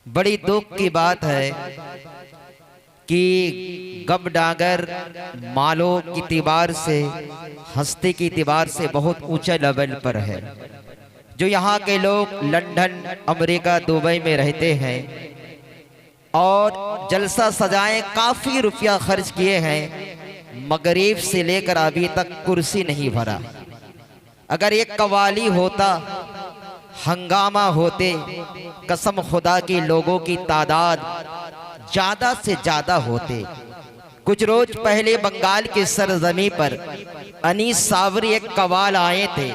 बड़ी दुख की बात है कि गम डागर मालों की तिबार से, हस्ती की तिबार से बहुत ऊंचे लेवल पर है। जो यहाँ के लोग लंदन, अमेरिका, दुबई में रहते हैं और जलसा सजाएं काफ़ी रुपया खर्च किए हैं, मगरिब से लेकर अभी तक कुर्सी नहीं भरा। अगर एक कवाली होता, हंगामा होते, कसम खुदा की लोगों की तादाद ज्यादा से ज्यादा होते। कुछ रोज पहले बंगाल की सरजमी पर अनीस सावरी एक कवाल आए थे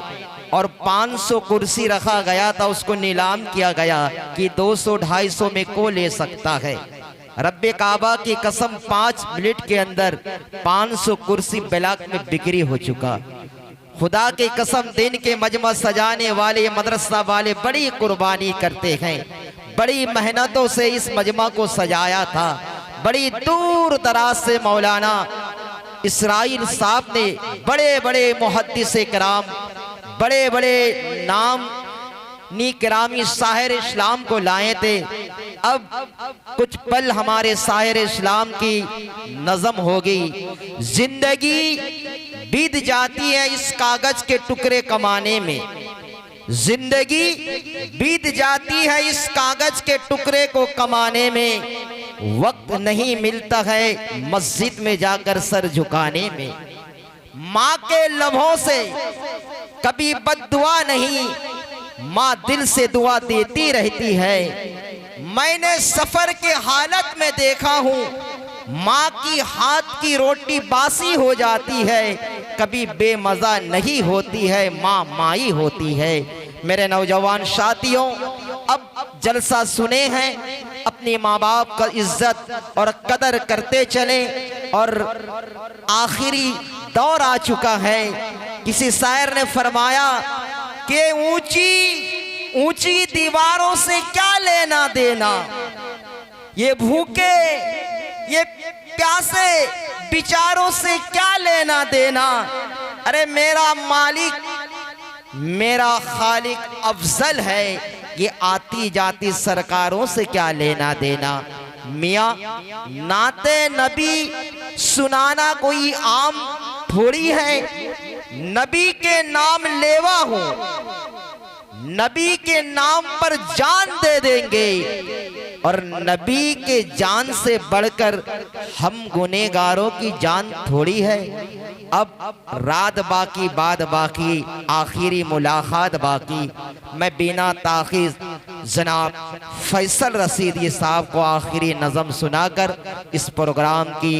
और 500 कुर्सी रखा गया था, उसको नीलाम किया गया कि 200-250 में को ले सकता है। रब्बे काबा की कसम 5 मिनट के अंदर 500 कुर्सी ब्लॉक में बिक्री हो चुका। खुदा की कसम दिन के मजमा सजाने वाले, मदरसा वाले बड़ी कुर्बानी करते हैं। बड़ी मेहनतों से इस मजमा को सजाया था। बड़ी दूर दराज से मौलाना इसराइल साहब ने बड़े बड़े मुहद्दिस कराम, बड़े बड़े नाम नी करामी शायर इस्लाम को लाए थे। अब कुछ पल हमारे शायर इस्लाम की नज़म होगी। जिंदगी बीत जाती है इस कागज के टुकड़े कमाने में, जिंदगी बीत जाती है इस कागज के टुकड़े को कमाने में। वक्त नहीं मिलता है मस्जिद में जाकर सर झुकाने में। माँ के लबों से कभी बद्दुआ नहीं, माँ दिल से दुआ देती रहती है। मैंने सफर के हालत में देखा हूँ, माँ की हाथ की रोटी बासी हो जाती है, कभी बेमज़ा नहीं होती है, माँ माई होती है। मेरे नौजवान साथियों, अब जलसा सुने हैं, अपने माँ बाप का इज्जत और कदर करते चले। और आखिरी दौर आ चुका है। किसी शायर ने फरमाया कि ऊंची ऊंची दीवारों से क्या लेना देना, ये भूखे ये प्यासे बिचारों से क्या लेना देना। अरे मेरा मालिक, मेरा खालिक अफजल है, ये आती जाती सरकारों से क्या लेना देना। मियाँ, नाते नबी सुनाना कोई आम थोड़ी है। नबी के नाम लेवा हूँ, नबी के नाम पर जान दे देंगे, और नबी के जान से बढ़कर हम गुनेगारों की जान थोड़ी है। अब रात बाकी, बात बाकी, आखिरी मुलाकात बाकी। मैं बिना ताखीर जनाब फैसल रशीदी साहब को आखिरी नज़म सुनाकर इस प्रोग्राम की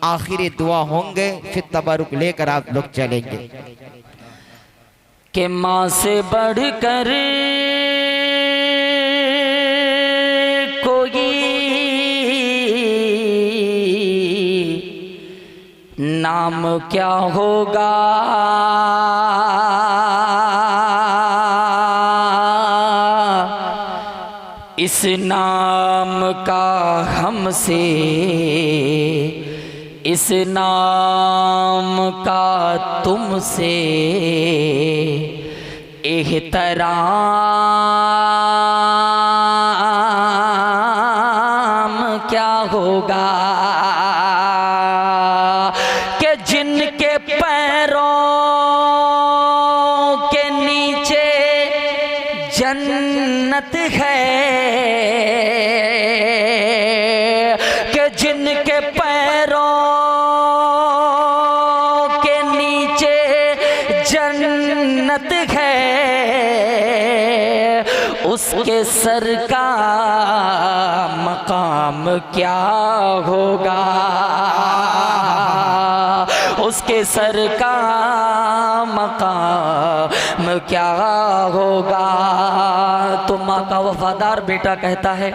आखिरी दुआ होंगे, फिर तबरुक लेकर आप लोग चलेंगे। कि माँ से बढ़कर कोई नाम क्या होगा, इस नाम का हमसे, इस नाम का तुमसे एहतराम क्या होगा। कि जिनके पैरों के नीचे जन्नत है, कि जिनके पैरों के नीचे जन्नत है, उसके सर का मकाम क्या होगा, उसके सर का मकाम क्या होगा। तो माँ का वफादार बेटा कहता है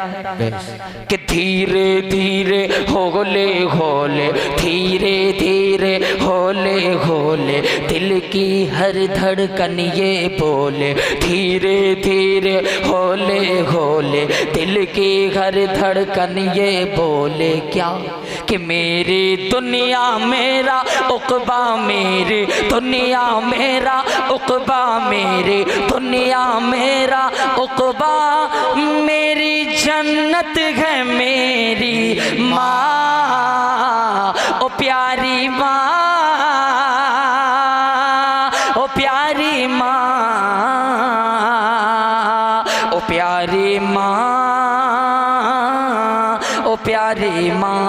कि धीरे धीरे होले होले, धीरे धीरे होले होले, दिल की हर धड़कन ये बोले, धीरे धीरे होले होले, दिल की हर धड़कन ये बोले। क्या कि मेरी दुनिया मेरा उक़बा, मेरी दुनिया मेरा उक़बा, मेरी दुनिया मेरा उक़बा, मेरी जान जन्नत है मेरी माँ, ओ प्यारी माँ, ओ प्यारी माँ, ओ प्यारी माँ, ओ प्यारी माँ।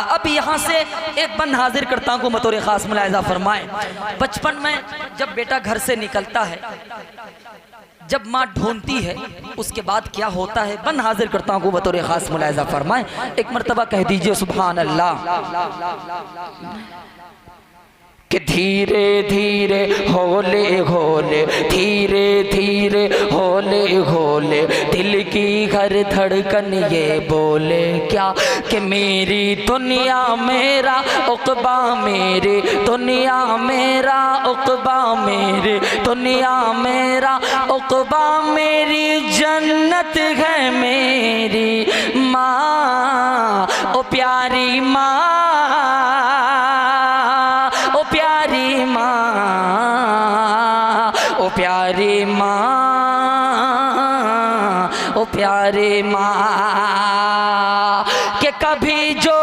अब यहाँ से एक बंद हाजिर करता हूँ बतौर खास मुलाहिजा फरमाएं। बचपन में जब बेटा घर से निकलता है, जब माँ ढूंढती है, उसके बाद क्या होता है, बंद हाजिर करता हूँ बतौर खास मुलाहिजा फरमाएं। एक मर्तबा कह दीजिए सुभान अल्लाह। कि धीरे धीरे होले होले, धीरे धीरे होले होले, दिल की हर धड़कन ये बोले क्या, कि मेरी दुनिया मेरा उक़बा, मेरी दुनिया मेरा उक़बा, मेरी दुनिया मेरा उक़बा, मेरी जन्नत है मेरी माँ, ओ प्यारी माँ, ओ प्यारी माँ, ओ प्यारी माँ, ओ प्यारी माँ। कि कभी जो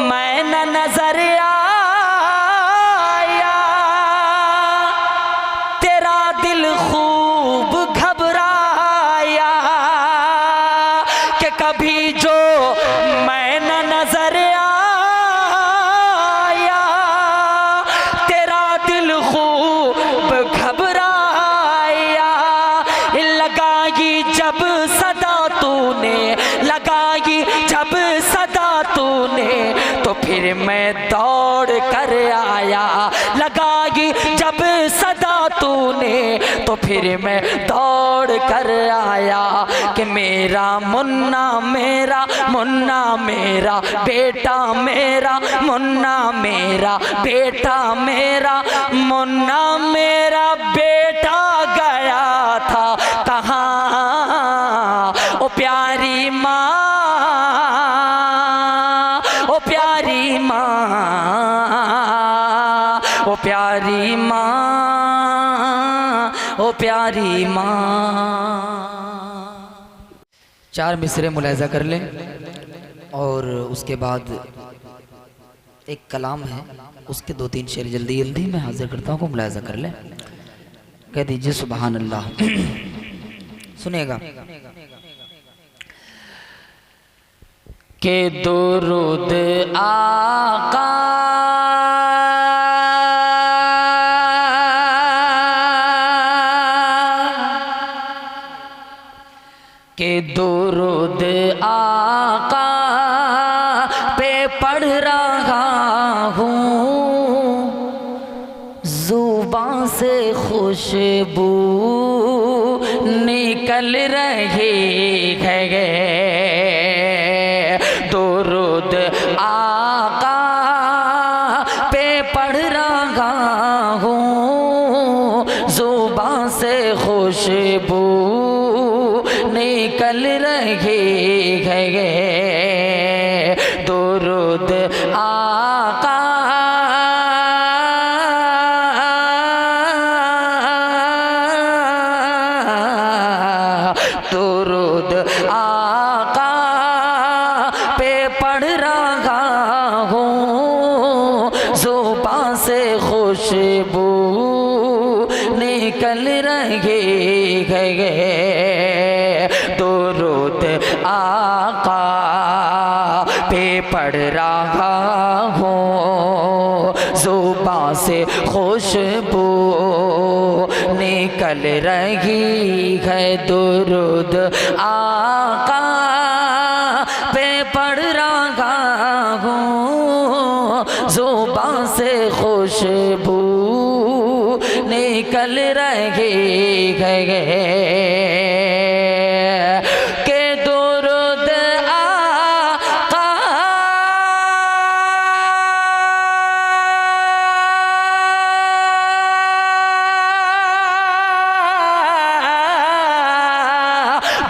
मैं न नजर आया, तेरा दिल खूब घबराया, कि कभी जो मैं न नजर जब सदा तूने लगाई, जब सदा तूने, तो फिर मैं दौड़ कर आया। लगाई जब सदा तूने, तो फिर मैं दौड़ कर आया। कि मेरा मुन्ना मेरा, मुन्ना मेरा बेटा मेरा, मुन्ना मेरा बेटा मेरा, मुन्ना मेरा बेटा गया था कहाँ, ओ प्यारी माँ, ओ प्यारी माँ, ओ प्यारी माँ, ओ प्यारी माँ। 4 मिसरे मुलाहिजा कर लें और उसके बाद एक कलाम है, उसके 2-3 शेर जल्दी जल्दी मैं हाजिर करता हूँ, मुलाहिजा कर लें। कह दीजिए सुभान अल्लाह। सुनिएगा। के दुरूद आका के दुरूद आका पे पढ़ रहा हूँ, ज़ुबान से खुशबू निकल रही है। दुरूद आका पे पढ़ रहा हूँ, ज़ुबान से खुशबू निकल रही है। दुरूद आका दुरूद आका पे पढ़ रहा हूँ, ज़ुबान से खुशबू निकल रही है। दुरूद आका पे पढ़ रहा हूँ, ज़ुबान से खुशबू निकल रही है। दुरूद आका पे पढ़ रहा हूँ, ज़ुबान से खुशबू निकल रही है। के दुरूद आका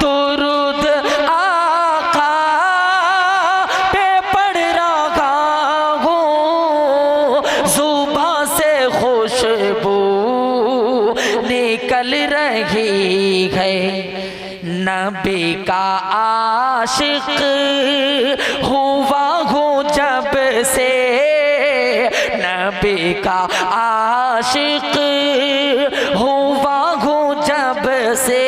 दुरूद आका पे पढ़ रहा हूँ, ज़ुबान से खुशबू निकल रही नबी का आशिक हुआ हूँ जब से, नबी का आशिक हुआ हूँ जब से,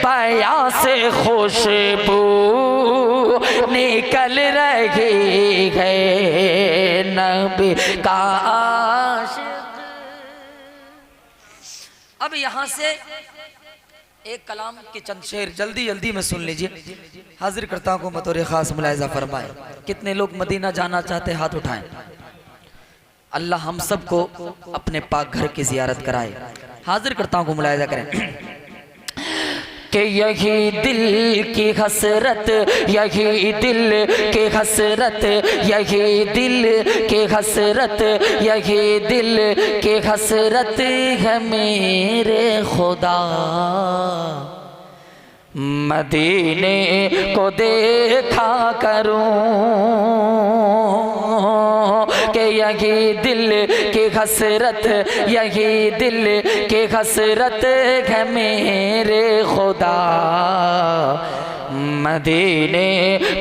बयां से खुशबू निकल रही है नबी का आशिक। अब यहाँ से एक कलाम के चंद शेर जल्दी जल्दी में सुन लीजिए। हाजिर करता हूँ बतौर खास मुलाहिजा फरमाए। कितने लोग मदीना जाना चाहते हाथ उठाएं। अल्लाह हम सबको अपने पाक घर की जियारत कराए। हाजिर करता हूँ मुलाहिजा करें कि यही दिल की हसरत, यही दिल की हसरत, यही दिल की हसरत, यही दिल की हसरत है मेरे खुदा, मदीने को देखा करूं कि यही दिल की हसरत, यही दिल की हसरत है मेरे खुदा, मदीने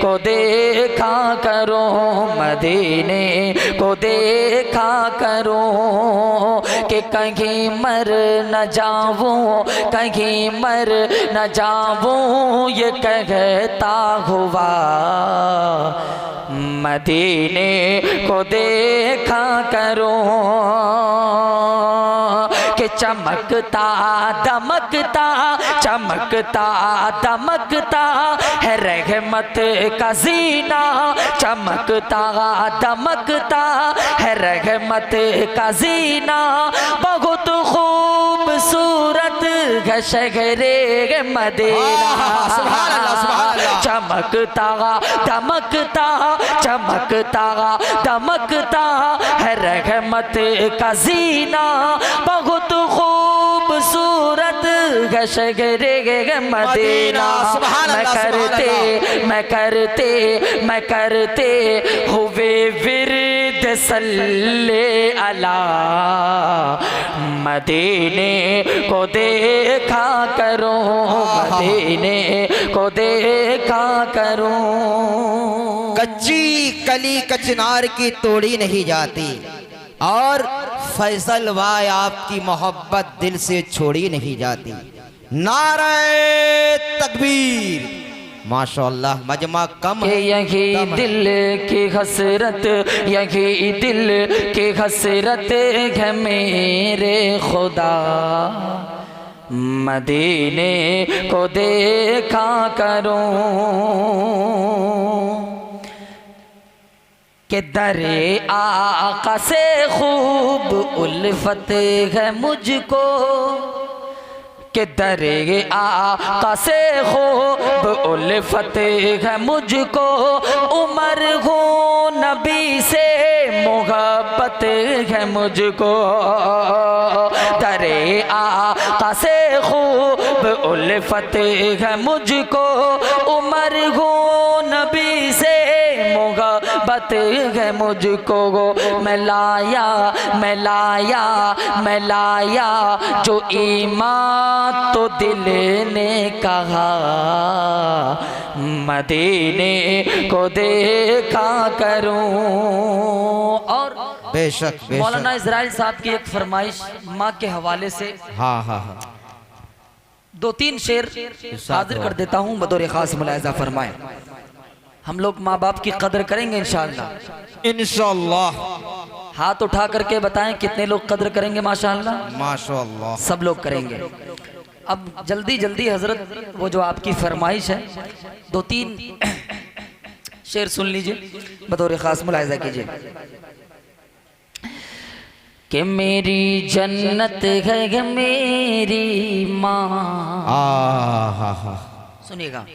को देखा करो, मदीने को देखा करो कि कहीं मर न जाऊं, कहीं मर न जाऊं ये कहता हुआ, मदीने को देखा करो कि चमकता दमकता, चमकता दमकता है रहमत का जीना, चमकता दमकता है रहमत का जीना, बहुत खूबसूरत है शहरे मदीना, चमकता दमकता, चमकता दमकता है रहमत का जीना, बहुत खूबसूरत है शहरे मदीना। मैं करते हुए विरद सल्ले अला, मदीने को देखा करो, मदीने को देखा करो। कच्ची कली कचनार की तोड़ी नहीं जाती और फैसल वाय आपकी मोहब्बत दिल से छोड़ी नहीं जाती। नारे तकबीर, माशाअल्लाह। मजमा कम है। यही दिल की हसरत, यही दिल की हसरत है मेरे खुदा, मदीने को देखा करो कि दरे आका से खूब उल्फत है मुझको, कि दरे आका से खूब उल्फत है मुझको, उमर हो नबी से मोहब्बत है मुझको, दरे आका से खूब उल्फत है मुझको, उमर हो नबी से मोहब्बत है मुझको। मैं लाया मैं लाया मैं लाया जो ईमान तो दिल ने कहा, मदीने को देखा करूं। और बेशक मौलाना इजराइल साहब की एक फरमाइश माँ के हवाले से, हाँ हाँ हाँ, 2-3 शेर हाजिर कर देता हूँ बतौर खास मुलाहिजा फरमाएं। हम लोग माँ बाप की कदर करेंगे इंशाअल्लाह। इंशाअल्लाह। हाथ उठा करके बताएं कितने लोग कदर करेंगे। माशाअल्लाह माशाअल्लाह सब लोग करेंगे। अब जल्दी जल्दी हजरत वो जो आपकी फरमाइश है 2-3 शेर सुन लीजिए, बतौर खास मुलाहिजा कीजिए कि मेरी जन्नत है मेरी माँ, सुनिएगा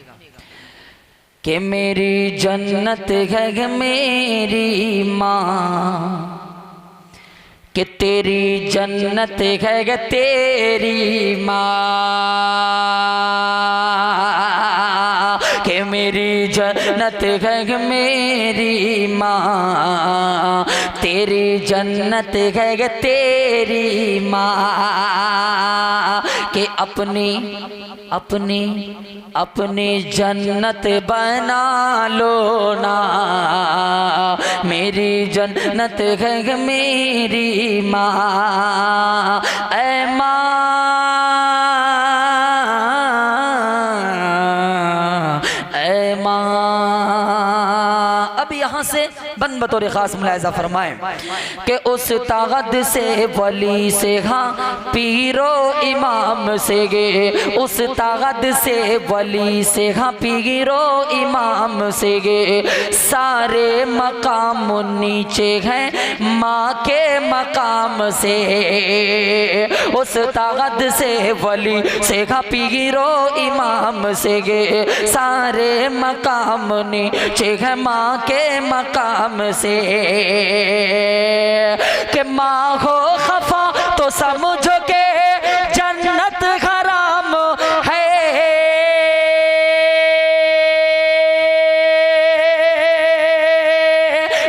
कि मेरी जन्नत है मेरी माँ, कि तेरी जन्नत है तेरी माँ, कि मेरी जन्नत है मेरी माँ, मेरी जन्नत है तेरी माँ के अपनी अपनी अपनी जन्नत बना लो ना। मेरी जन्नत है मेरी माँ, ऐ माँ, ऐ माँ। अब यहाँ से बंद बतौर खास मुलाहिजा फरमाएं कि उस ताकत से वली से हाँ पीरो इमाम से गे, उस ताकत से वली से हाँ पीरो इमाम से गे, सारे मकाम नीचे हैं माँ के मकाम से। उस ताकत से वली से हाँ पीरो इमाम से गे, सारे मकाम नीचे हैं माँ के मकाम से। कि माँ हो खफा तो समझो के जन्नत हराम है,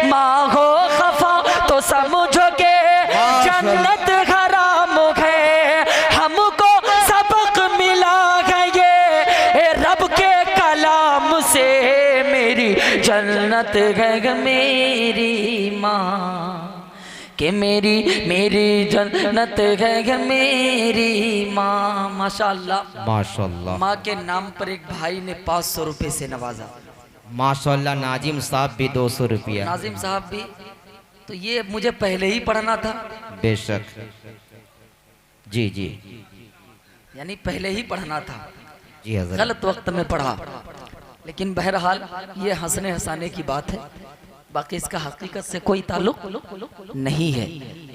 माँ हो खफा तो समझो के जन्नत हराम है। हमको सबक मिला है ये रब के कलाम से, मेरी जन्नत है मेरी माँ कि मेरी जन्नत है मेरी माँ। माशाअल्लाह माशाअल्लाह। माँ के नाम पर एक भाई ने 500 रुपए से नवाजा। माशाअल्लाह। नाजिम साहब भी 200 रुपया। नाजिम साहब भी, तो ये मुझे पहले ही पढ़ना था। बेशक जी जी, यानी पहले ही पढ़ना था, जी हज़रत। गलत वक्त में पढ़ा, लेकिन बहरहाल ये हंसने हंसाने की बात है, बाकी इसका हकीकत से कोई ताल्लुक नहीं है।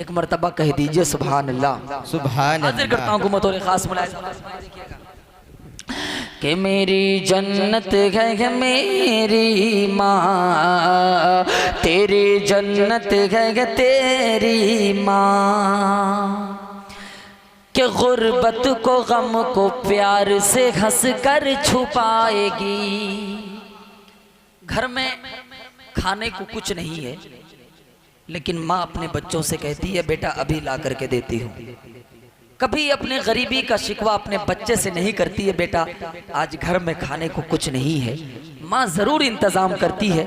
एक मर्तबा कह दीजिए सुभान अल्लाह। सुभान हाजिर करता हूँ बतौर खास मुलाहिजा कि मेरी जन्नत है मेरी माँ, तेरी जन्नत है तेरी माँ। कि गुर्बत को गम को प्यार से हंस कर छुपाएगी। घर में खाने को कुछ नहीं है, लेकिन माँ अपने बच्चों से कहती है बेटा अभी ला करके देती हूँ। कभी अपने गरीबी का शिकवा अपने बच्चे से नहीं करती है बेटा आज घर में खाने को कुछ नहीं है। माँ जरूर इंतजाम करती है,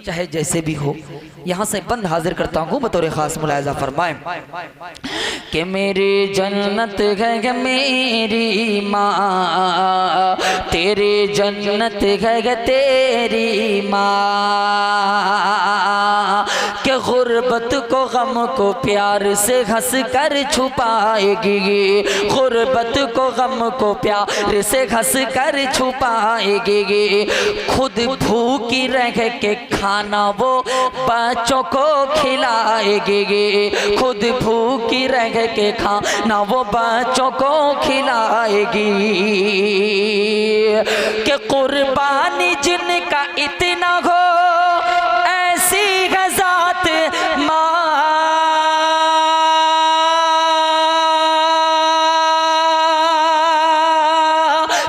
चाहे जैसे भी हो। यहाँ से बंद हाजिर करता हूँ बतौर खास मुलाहिजा फरमाएं कि मेरी जन्नत है मेरी माँ, तेरी जन्नत है तेरी माँ। कि गुर्बत को गम को प्यार से हंस कर छुपाएगी, गुर्बत को गम को प्यार से हंस कर छुपाएगी। खुद भूखी रह के खाना वो बच्चों को खिलाएगी, खुद भूखी रह के खाना वो बच्चों को खिलाएगी। कि कुर्बानी जिनका इतना हो ऐसी गजात माँ,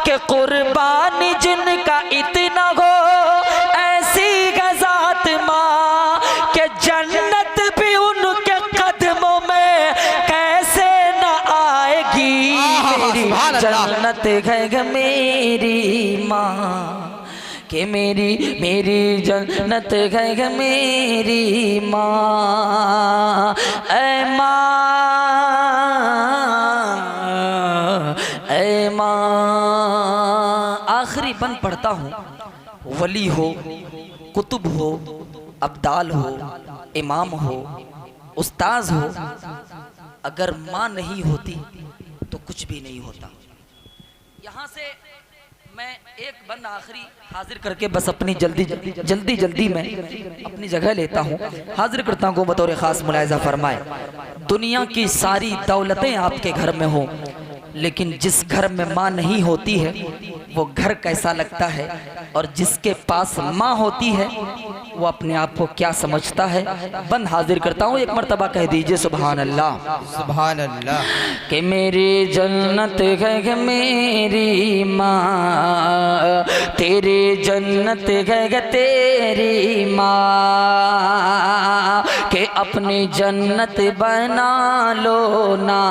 कि कुर्बानी जिनका इतना हो ऐसी गजात माँ, कि जन्नत भी उनके कदमों में कैसे न आएगी। मेरी जन्नत है मेरी माँ, कि मेरी जन्नत है मेरी माँ, ऐ माँ, ऐ माँ। आखिरी बंद पढ़ता हूँ। वली हो, कुतुब हो, अब्दाल हो, इमाम हो, उस्ताज हो, अगर माँ नहीं होती तो कुछ भी नहीं होता। यहाँ से मैं एक बंद आखिरी हाजिर करके बस अपनी जल्दी में अपनी जगह लेता हूँ। हाजिर करता हूँ बतौर खास मुलाहिजा फरमाए। दुनिया की सारी दौलतें आपके घर में हो, लेकिन जिस घर में माँ नहीं होती है वो घर कैसा लगता है, और जिसके पास माँ होती है वो अपने आप को क्या समझता है। बंद हाजिर करता हूँ, एक मर्तबा कह दीजिए सुभान अल्लाह। सुभान अल्लाह। कि मेरी जन्नत है मेरी माँ, तेरी जन्नत है तेरी माँ के अपनी जन्नत बना लो ना,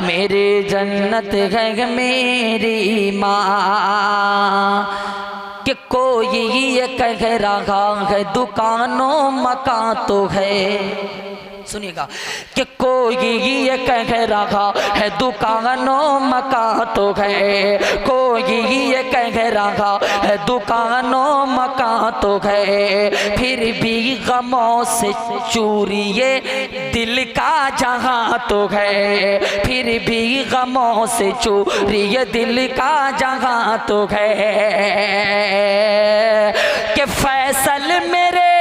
मेरी जन्नत है मेरी माँ। कि कोई ये कह रहा है दुकानों मकान तो है, सुनिएगा, कि कोई ये कह रहा है दुकानों मकान तो है, कोई ये कह रहा है दुकानों मकान तो है, फिर भी गमों से चूरिए दिल का जहां तो है, फिर भी गमों से चूरिए दिल का जहां तो है। कि फैसल मेरे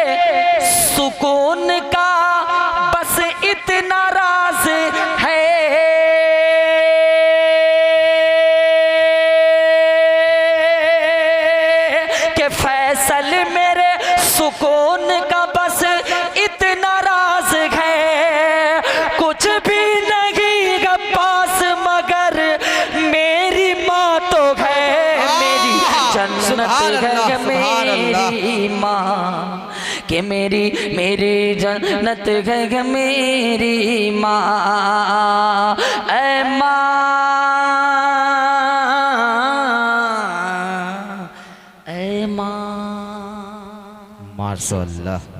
सुकून का बस इतना राज है, कि फैसल मेरे सुकून का बस इतना राज है, कुछ भी नहीं है पास मगर मेरी माँ तो है, मेरी जन्नत है मेरी माँ, कि मेरी जन्नत है मेरी माँ। ऐ माँ, ऐ माँ। माशाअल्लाह।